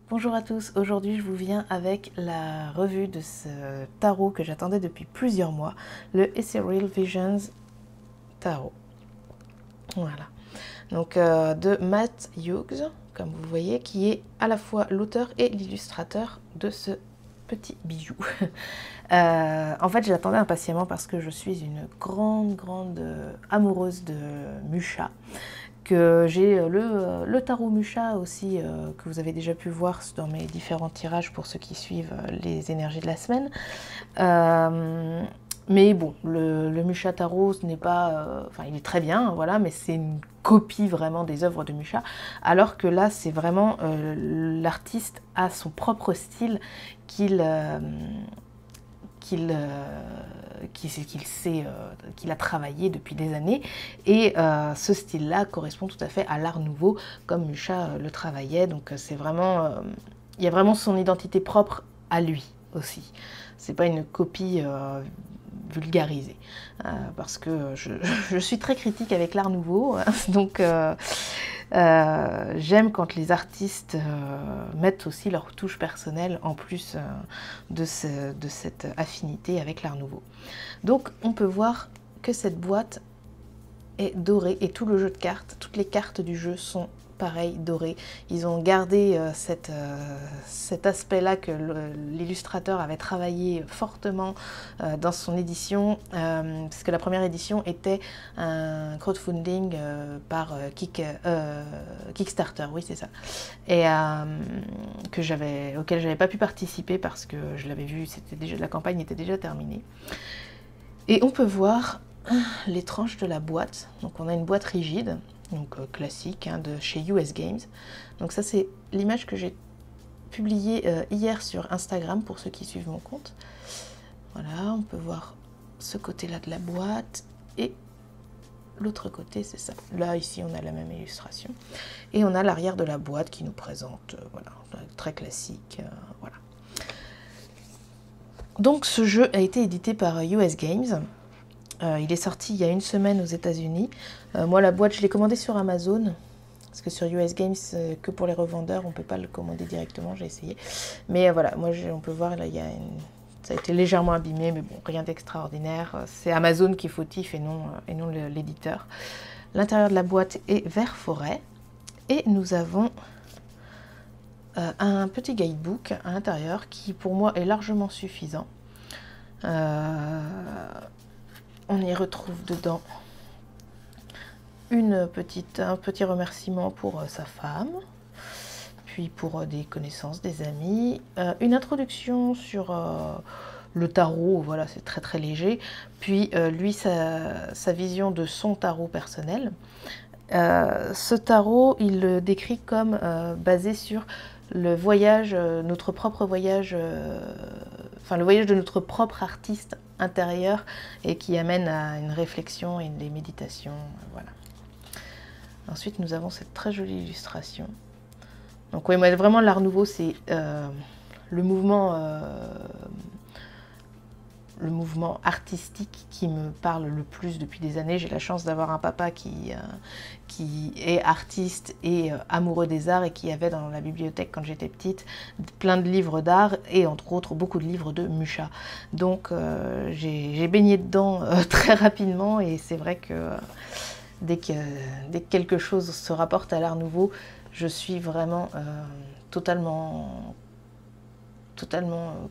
Bonjour à tous, aujourd'hui je vous viens avec la revue de ce tarot que j'attendais depuis plusieurs mois, le Ethereal Visions Tarot. Voilà, donc de Matt Hughes, comme vous voyez, qui est à la fois l'auteur et l'illustrateur de ce petit bijou. En fait, je l'attendais impatiemment parce que je suis une grande amoureuse de Musha. Que j'ai le tarot Musha aussi, que vous avez déjà pu voir dans mes différents tirages pour ceux qui suivent les énergies de la semaine. Mais bon, le Musha Tarot, ce n'est pas... Enfin, il est très bien, voilà, mais c'est une copie vraiment des œuvres de Musha, alors que là, c'est vraiment... l'artiste a son propre style qu'il qu'il a travaillé depuis des années, et ce style-là correspond tout à fait à l'art nouveau comme Musha le travaillait, donc c'est vraiment, il y a vraiment son identité propre à lui aussi. C'est pas une copie vulgarisée, parce que je suis très critique avec l'art nouveau, donc j'aime quand les artistes mettent aussi leur touche personnelle en plus de cette affinité avec l'art nouveau. Donc on peut voir que cette boîte est dorée et tout le jeu de cartes, toutes les cartes du jeu sont pareil, dorées. Ils ont gardé cet aspect-là que l'illustrateur avait travaillé fortement dans son édition, parce que la première édition était un crowdfunding par Kickstarter, oui c'est ça, et auquel j'avais pas pu participer parce que je l'avais vu, la campagne était déjà terminée. Et on peut voir les tranches de la boîte. Donc on a une boîte rigide, donc classique, hein, de chez US Games. Donc ça c'est l'image que j'ai publiée hier sur Instagram pour ceux qui suivent mon compte. Voilà, on peut voir ce côté-là de la boîte et l'autre côté, c'est ça. Là, ici, on a la même illustration. Et on a l'arrière de la boîte qui nous présente, voilà, très classique, voilà. Donc ce jeu a été édité par US Games. Il est sorti il y a une semaine aux États-Unis. Moi, la boîte, je l'ai commandée sur Amazon. Parce que sur US Games, que pour les revendeurs, on ne peut pas le commander directement, j'ai essayé. Mais voilà, moi, on peut voir, là, ça a été légèrement abîmé, mais bon, rien d'extraordinaire. C'est Amazon qui est fautif et non l'éditeur. L'intérieur de la boîte est vert forêt. Et nous avons un petit guidebook à l'intérieur qui, pour moi, est largement suffisant. On y retrouve dedans un petit remerciement pour sa femme, puis pour des connaissances, des amis, une introduction sur le tarot, voilà, c'est très léger, puis lui, sa vision de son tarot personnel. Ce tarot, il le décrit comme basé sur le voyage, notre propre voyage, enfin le voyage de notre propre artiste intérieur, et qui amène à une réflexion et des méditations, voilà. Ensuite, nous avons cette très jolie illustration. Donc oui, moi, vraiment l'art nouveau, c'est le mouvement artistique qui me parle le plus depuis des années. J'ai la chance d'avoir un papa qui est artiste et amoureux des arts, et qui avait dans la bibliothèque, quand j'étais petite, plein de livres d'art et entre autres beaucoup de livres de Musha. Donc j'ai baigné dedans très rapidement, et c'est vrai que dès que quelque chose se rapporte à l'art nouveau, je suis vraiment totalement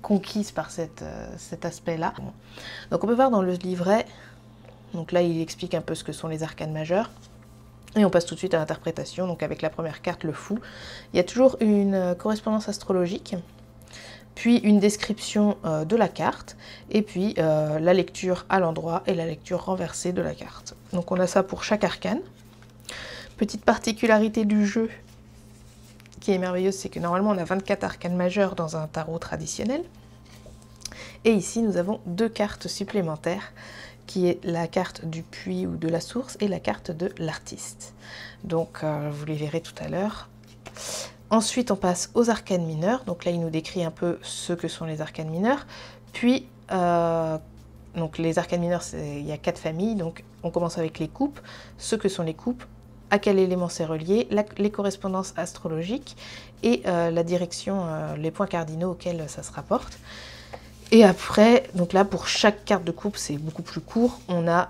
conquise par cet aspect-là. Donc on peut voir dans le livret, donc là il explique un peu ce que sont les arcanes majeures, et on passe tout de suite à l'interprétation. Donc avec la première carte, le fou, il y a toujours une correspondance astrologique, puis une description de la carte, et puis la lecture à l'endroit et la lecture renversée de la carte. Donc on a ça pour chaque arcane. Petite particularité du jeu qui est merveilleuse, c'est que normalement on a 24 arcanes majeures dans un tarot traditionnel. Et ici nous avons 2 cartes supplémentaires, qui est la carte du puits ou de la source et la carte de l'artiste. Donc vous les verrez tout à l'heure. Ensuite on passe aux arcanes mineures. Donc là il nous décrit un peu ce que sont les arcanes mineures. Puis donc les arcanes mineures, il y a 4 familles. Donc on commence avec les coupes, ce que sont les coupes, à quel élément c'est relié, les correspondances astrologiques et la direction, les points cardinaux auxquels ça se rapporte. Et après, donc là pour chaque carte de coupe, c'est beaucoup plus court, on a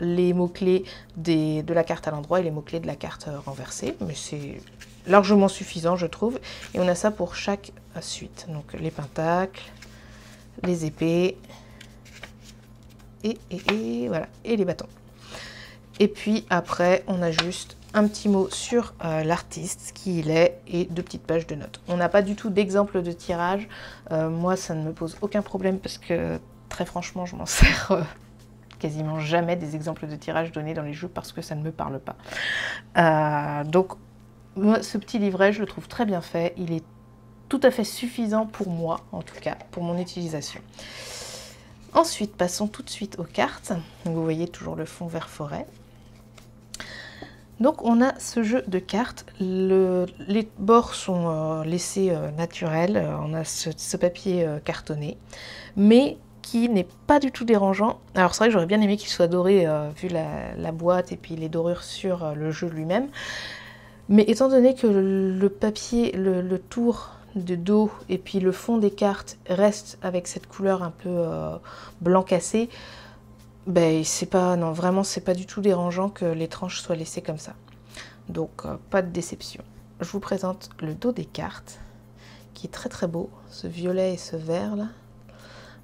les mots-clés de la carte à l'endroit et les mots-clés de la carte renversée, mais c'est largement suffisant je trouve. Et on a ça pour chaque suite, donc les pentacles, les épées et voilà, et les bâtons. Et puis après, on a juste un petit mot sur l'artiste, qui il est, et 2 petites pages de notes. On n'a pas du tout d'exemple de tirage. Moi, ça ne me pose aucun problème parce que, très franchement, je m'en sers quasiment jamais des exemples de tirage donnés dans les jeux parce que ça ne me parle pas. Donc, moi, ce petit livret, je le trouve très bien fait. Il est tout à fait suffisant pour moi, en tout cas, pour mon utilisation. Ensuite, passons tout de suite aux cartes. Vous voyez toujours le fond vert forêt. Donc on a ce jeu de cartes, les bords sont laissés naturels, on a ce papier cartonné, mais qui n'est pas du tout dérangeant. Alors c'est vrai que j'aurais bien aimé qu'il soit doré vu la boîte et puis les dorures sur le jeu lui-même, mais étant donné que le papier, le tour de dos et puis le fond des cartes reste avec cette couleur un peu blanc cassé, ben, non, vraiment, c'est pas du tout dérangeant que les tranches soient laissées comme ça. Donc, pas de déception. Je vous présente le dos des cartes, qui est très très beau. Ce violet et ce vert là.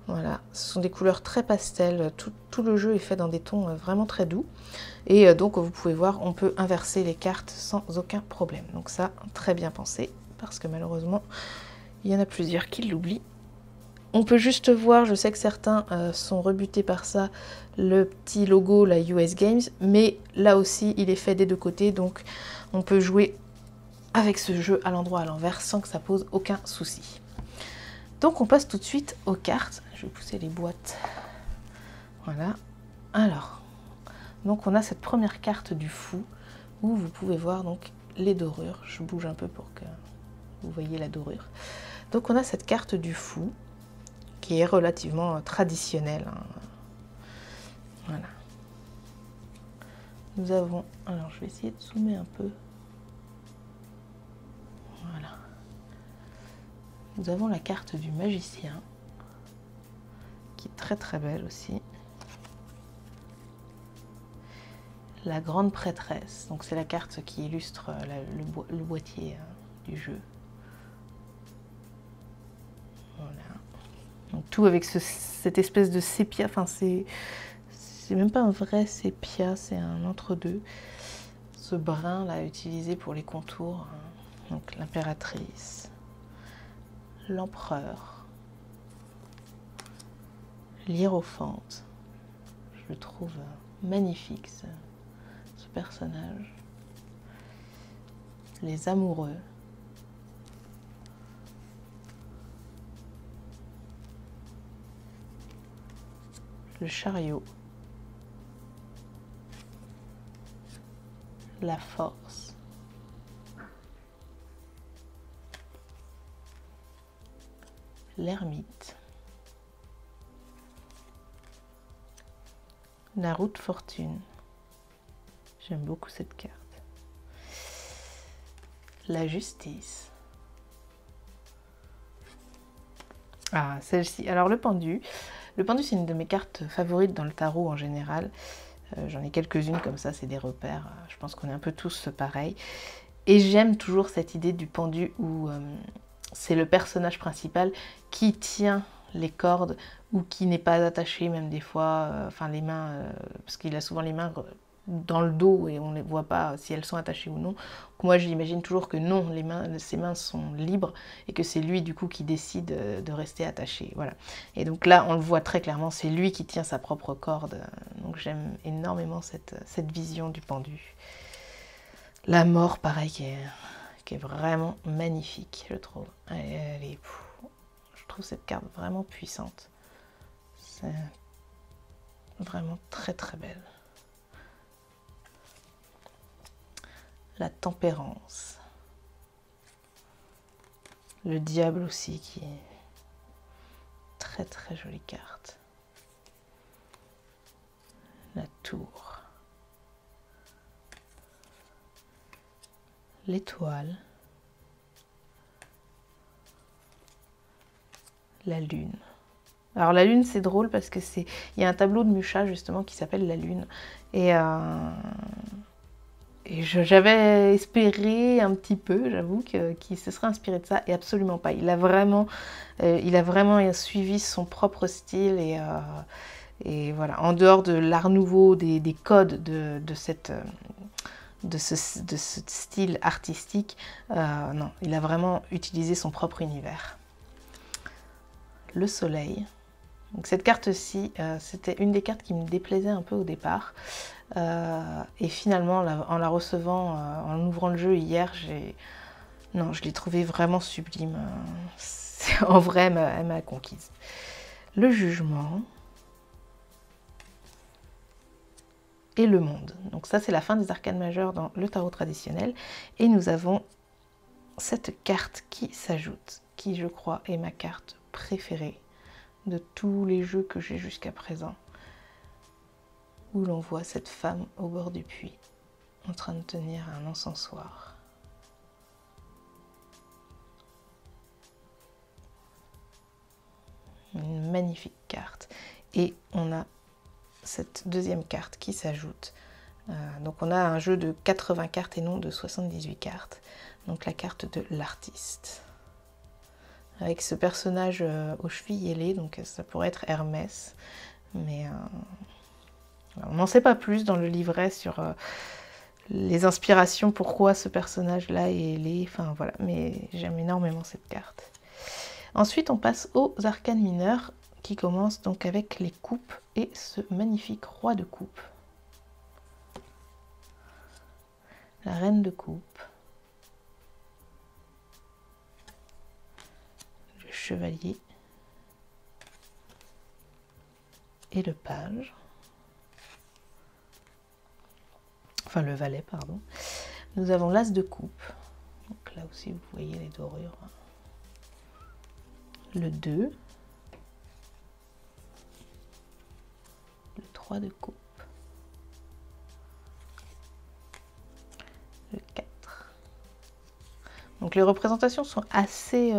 Voilà, ce sont des couleurs très pastel. Tout le jeu est fait dans des tons vraiment très doux. Et donc, vous pouvez voir, on peut inverser les cartes sans aucun problème. Donc ça, très bien pensé, parce que malheureusement, il y en a plusieurs qui l'oublient. On peut juste voir, je sais que certains sont rebutés par ça, le petit logo, la US Games, mais là aussi, il est fait des 2 côtés, donc on peut jouer avec ce jeu à l'endroit à l'envers sans que ça pose aucun souci. Donc on passe tout de suite aux cartes. Je vais pousser les boîtes. Voilà. Alors, donc on a cette première carte du fou, où vous pouvez voir donc les dorures. Je bouge un peu pour que vous voyez la dorure. Donc on a cette carte du fou, qui est relativement traditionnel. Voilà. Nous avons, alors je vais essayer de zoomer un peu. Voilà. Nous avons la carte du magicien, qui est très très belle aussi. La grande prêtresse, donc c'est la carte qui illustre le boîtier du jeu. Voilà. Donc tout avec cette espèce de sépia, enfin c'est même pas un vrai sépia, c'est un entre-deux. Ce brun là utilisé pour les contours. Donc l'impératrice, l'empereur, l'hiérophante. Je le trouve magnifique ce personnage. Les amoureux. Le chariot, la force, l'ermite, la roue de fortune, j'aime beaucoup cette carte, la justice, ah celle-ci, alors le pendu c'est une de mes cartes favorites dans le tarot en général. J'en ai quelques-unes comme ça, c'est des repères. Je pense qu'on est un peu tous pareils. Et j'aime toujours cette idée du pendu où c'est le personnage principal qui tient les cordes ou qui n'est pas attaché même des fois, enfin les mains, parce qu'il a souvent les mains dans le dos et on ne voit pas si elles sont attachées ou non. Donc moi j'imagine toujours que non, ses mains sont libres et que c'est lui du coup qui décide de rester attaché. Voilà. Et donc là on le voit très clairement, c'est lui qui tient sa propre corde. Donc j'aime énormément cette vision du pendu. La mort pareil qui est vraiment magnifique je trouve. Je trouve cette carte vraiment puissante. C'est vraiment très très belle. La tempérance. Le diable aussi qui est très très jolie carte. La tour. l'étoile, la lune. Alors la lune, c'est drôle parce que il y a un tableau de Mucha justement qui s'appelle la lune. Et j'avais espéré un petit peu, j'avoue, qu'il se serait inspiré de ça, et absolument pas. Il a vraiment suivi son propre style, et voilà, en dehors de l'art nouveau, des codes de ce style artistique, non, il a vraiment utilisé son propre univers. Le soleil. Donc cette carte-ci, c'était une des cartes qui me déplaisait un peu au départ. Et finalement, en la recevant, en ouvrant le jeu hier, je l'ai trouvée vraiment sublime. En vrai, elle m'a conquise. Le jugement. Et le monde. Donc ça, c'est la fin des arcanes majeures dans le tarot traditionnel. Et nous avons cette carte qui s'ajoute, qui, je crois, est ma carte préférée de tous les jeux que j'ai jusqu'à présent, où l'on voit cette femme au bord du puits, en train de tenir un encensoir. Une magnifique carte. Et on a cette deuxième carte qui s'ajoute. Donc on a un jeu de 80 cartes et non de 78 cartes. Donc la carte de l'artiste. Avec ce personnage aux chevilles ailées, donc ça pourrait être Hermès. Mais on n'en sait pas plus dans le livret sur les inspirations, pourquoi ce personnage-là est ailé. Enfin voilà, mais j'aime énormément cette carte. Ensuite, on passe aux arcanes mineures, qui commencent donc avec les coupes et ce magnifique roi de coupe. La reine de coupe. Le chevalier. Et le page. Enfin, le valet, pardon. Nous avons l'as de coupe. Donc là aussi, vous voyez les dorures. Le 2. Le 3 de coupe. Le 4. Donc les représentations sont assez...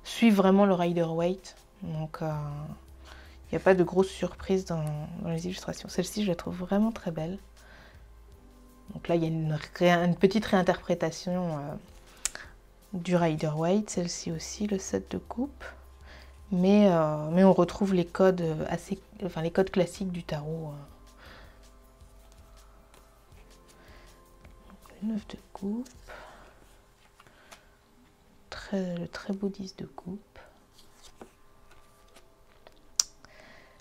suivent vraiment le Rider-Waite. Donc il n'y a pas de grosses surprises dans les illustrations. Celle-ci, je la trouve vraiment très belle. Donc là, il y a une petite réinterprétation du Rider-Waite. Celle-ci aussi, le 7 de coupe. Mais on retrouve les codes les codes classiques du tarot. Le 9 de coupe. Le très beau 10 de coupe.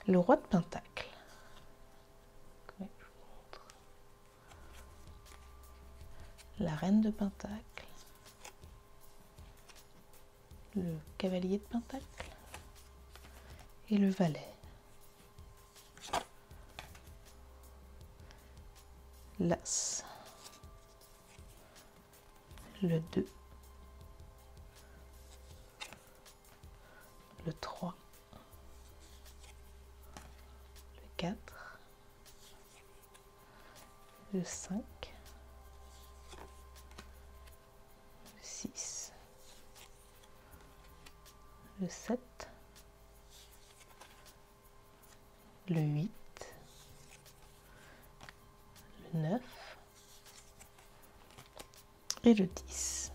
Le roi de pentacle. Ouais, je vous montre. La reine de pentacle. Le cavalier de pentacle. Et le valet. L'as. Le 2. Le 3. Le 4. Le 5. Le 6. Le 7. Le 8. Le 9. Et le 10.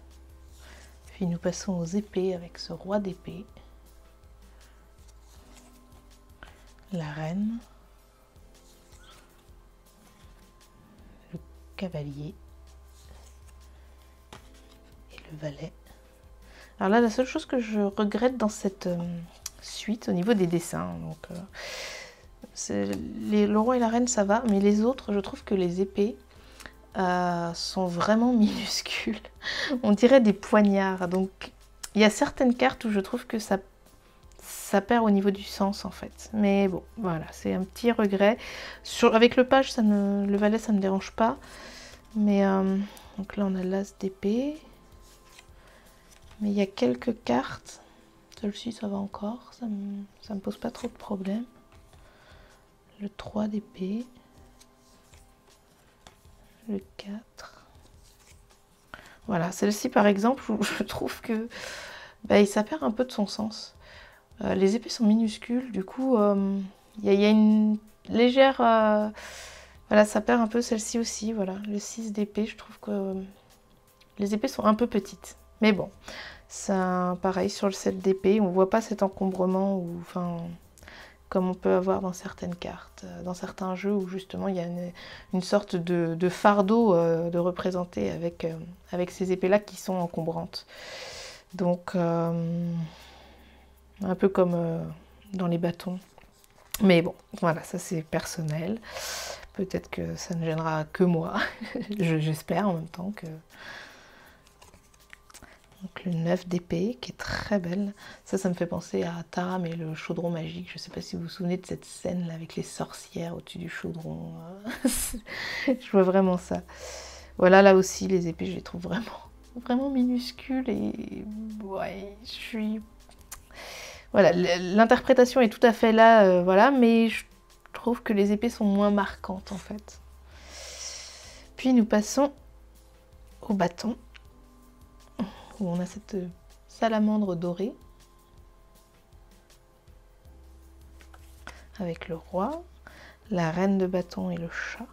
Puis nous passons aux épées avec ce roi d'épée. La reine. Le cavalier. Et le valet. Alors là, la seule chose que je regrette dans cette suite, au niveau des dessins, donc, le roi et la reine, ça va, mais les autres, je trouve que les épées sont vraiment minuscules. On dirait des poignards. Donc, il y a certaines cartes où je trouve que ça perd au niveau du sens, en fait. Mais bon, voilà, c'est un petit regret. Avec le page, le valet, ça ne me dérange pas. Mais, donc là, on a l'as d'épée. Mais il y a quelques cartes. Celle-ci, ça va encore. Ça me pose pas trop de problème. Le 3 d'épée. Le 4. Voilà, celle-ci par exemple, où je trouve que ça perd un peu de son sens. Les épées sont minuscules, du coup, il y a une légère... voilà, ça perd un peu celle-ci aussi, voilà. Le 6 d'épée, je trouve que les épées sont un peu petites. Mais bon, ça, pareil, sur le 7 d'épée, on voit pas cet encombrement, ou, enfin, comme on peut avoir dans certaines cartes, dans certains jeux où justement il y a une sorte de fardeau de représenter avec ces épées-là qui sont encombrantes. Donc, un peu comme dans les bâtons. Mais bon, voilà, ça c'est personnel. Peut-être que ça ne gênera que moi. J'espère en même temps que... Donc le 9 d'épée, qui est très belle. Ça me fait penser à Taram et le chaudron magique. Je ne sais pas si vous vous souvenez de cette scène là avec les sorcières au-dessus du chaudron. Je vois vraiment ça. Voilà, là aussi, les épées, je les trouve vraiment minuscules. Et ouais, je suis... Voilà, l'interprétation est tout à fait là, voilà, mais je trouve que les épées sont moins marquantes en fait. Puis nous passons au bâton, où on a cette salamandre dorée, avec le roi, la reine de bâton et le chat,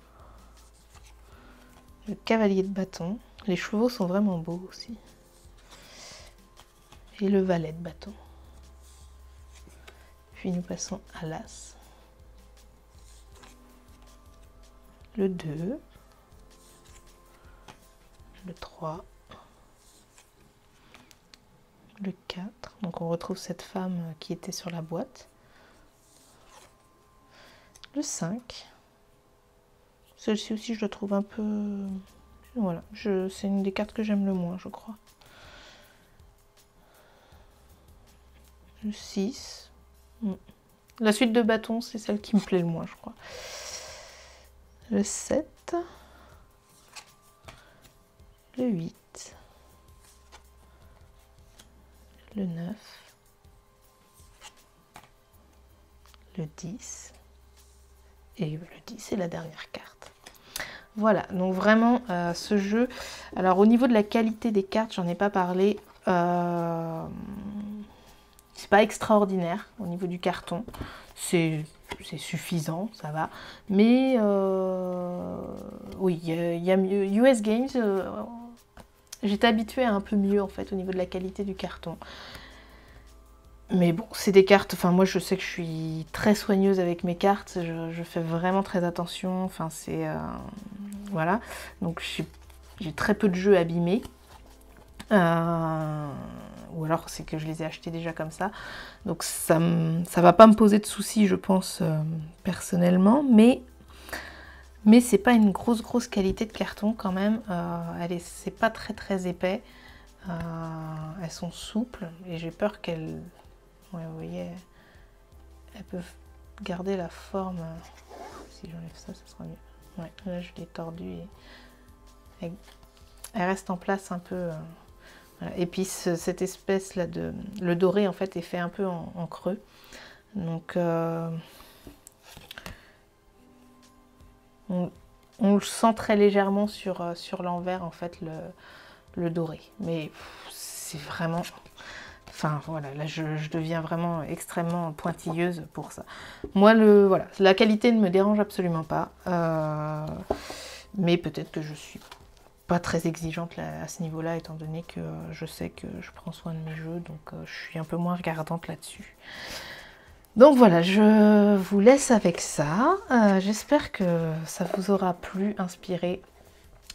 le cavalier de bâton. Les chevaux sont vraiment beaux aussi. Et le valet de bâton. Puis nous passons à l'as. Le 2. Le 3. Le 4. Donc on retrouve cette femme qui était sur la boîte. Le 5. Celle-ci aussi je la trouve un peu... Voilà, c'est une des cartes que j'aime le moins, je crois. Le 6. La suite de bâtons, c'est celle qui me plaît le moins, je crois. Le 7. Le 8. Le 9. Le 10. Et le 10, c'est la dernière carte. Voilà, donc vraiment, ce jeu... Alors, au niveau de la qualité des cartes, j'en ai pas parlé. C'est pas extraordinaire au niveau du carton. C'est suffisant, ça va. Mais oui, il y a mieux. US Games, j'étais habituée à un peu mieux en fait au niveau de la qualité du carton. Mais bon, c'est des cartes, enfin moi je sais que je suis très soigneuse avec mes cartes, je fais vraiment très attention, enfin c'est... voilà, donc j'ai très peu de jeux abîmés. Ou alors c'est que je les ai achetés déjà comme ça. Donc ça va pas me poser de soucis, je pense, personnellement. Mais c'est pas une grosse qualité de carton quand même. C'est pas très épais. Elles sont souples et j'ai peur qu'elles... Ouais, vous voyez, elles peuvent garder la forme. Si j'enlève ça, ça sera mieux. Ouais, là je l'ai tordu et elle reste en place un peu... Voilà. Et puis cette espèce là de... Le doré en fait est fait un peu en creux. Donc on le sent très légèrement sur l'envers en fait le doré. Mais c'est vraiment... Enfin voilà, là je deviens vraiment extrêmement pointilleuse pour ça. Moi voilà, la qualité ne me dérange absolument pas. Mais peut-être que je suis pas très exigeante là, à ce niveau-là, étant donné que je sais que je prends soin de mes jeux, donc je suis un peu moins regardante là-dessus. Donc voilà, je vous laisse avec ça. J'espère que ça vous aura plu, inspiré.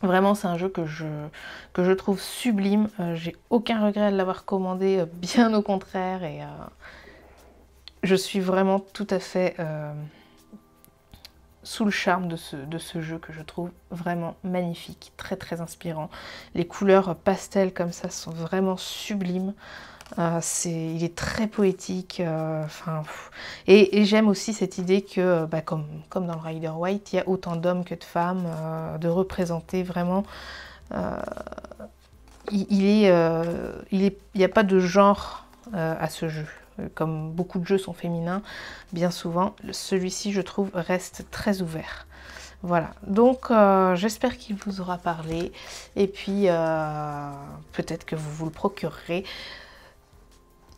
Vraiment, c'est un jeu que je trouve sublime. J'ai aucun regret de l'avoir commandé, bien au contraire. Et je suis vraiment tout à fait... sous le charme de ce jeu que je trouve vraiment magnifique, très inspirant. Les couleurs pastel comme ça sont vraiment sublimes. Il est très poétique. Et j'aime aussi cette idée que, comme dans le Rider White, il y a autant d'hommes que de femmes, de représenter vraiment... il n'y a pas de genre à ce jeu. Comme beaucoup de jeux sont féminins, bien souvent, celui-ci, je trouve, reste très ouvert. Voilà, donc j'espère qu'il vous aura parlé et puis peut-être que vous vous le procurerez.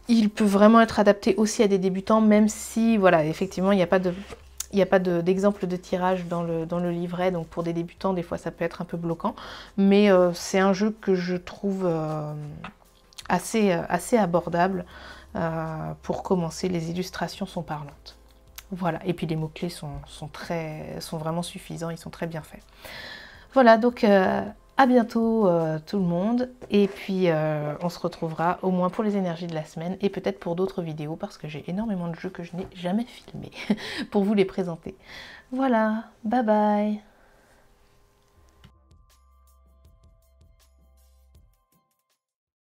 Il peut vraiment être adapté aussi à des débutants, même si, voilà, effectivement, il n'y a pas d'exemple de tirage dans le livret, donc pour des débutants, des fois, ça peut être un peu bloquant. Mais c'est un jeu que je trouve assez abordable pour commencer. Les illustrations sont parlantes. Voilà, et puis les mots-clés sont vraiment suffisants, ils sont très bien faits. Voilà, donc à bientôt tout le monde, et puis on se retrouvera au moins pour les énergies de la semaine, et peut-être pour d'autres vidéos, parce que j'ai énormément de jeux que je n'ai jamais filmés pour vous les présenter. Voilà, bye bye!